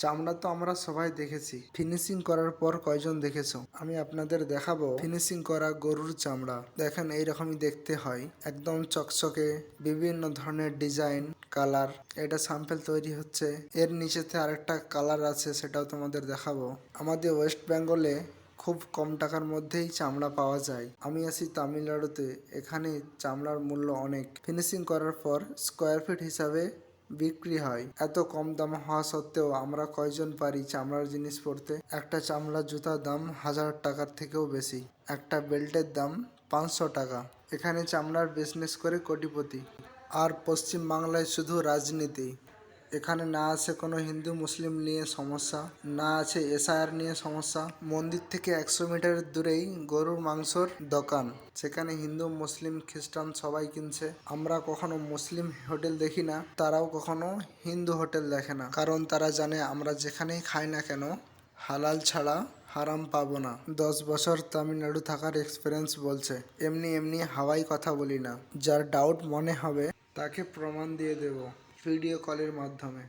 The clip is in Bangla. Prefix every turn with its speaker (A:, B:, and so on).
A: চামড়া তো আমরা সবাই দেখেছি, ফিনিশিং করার পর কয়জন দেখেছো? আমি আপনাদের দেখাবো ফিনিশিং করা গরুর চামড়া। দেখেন এইরকমই দেখতে হয়, একদম চকচকে, বিভিন্ন ধরনের ডিজাইন, কালার। এটা স্যাম্পল তৈরি হচ্ছে, এর নিচেতে আরেকটা কালার আছে, সেটাও তোমাদের দেখাবো। আমাদের ওয়েস্ট বেঙ্গলে খুব কম টাকার মধ্যেই চামড়া পাওয়া যায়। আমি আছি তামিলনাড়ুতে, এখানে চামড়ার মূল্য অনেক। ফিনিশিং করার পর স্কোয়ার ফিট হিসাবে বিক্রি হয়। এত কম দাম হওয়া সত্ত্বেও আমরা কয়জন পারি চামড়ার জিনিস পরতে? একটা চামড়ার জুতার দাম 1000 টাকার থেকেও বেশি, একটা বেল্টের দাম 500 টাকা। এখানে চামড়ার বিজনেস করে কোটিপতি। আর পশ্চিম বাংলায় শুধু রাজনীতি। এখানে না আছে কোনো হিন্দু মুসলিম নিয়ে সমস্যা, না আছে এসআইআর নিয়ে সমস্যা। মন্দির থেকে 100 মিটার দূরেই গরুর মাংসর দোকান, সেখানে হিন্দু মুসলিম খ্রিস্টান সবাই কিনছে। আমরা কখনো মুসলিম হোটেল দেখি না, তারাও কখনো হিন্দু হোটেল দেখে না, কারণ তারা জানে আমরা যেখানেই খাই না কেন হালাল ছাড়া হারাম পাবো না। 10 বছর তামিলনাড়ু থাকার এক্সপিরিয়েন্স বলছে। এমনি এমনি হাওয়াই কথা বলি না, যার ডাউট মনে হবে তাকে প্রমাণ দিয়ে দেব ভিডিও কলের মাধ্যমে।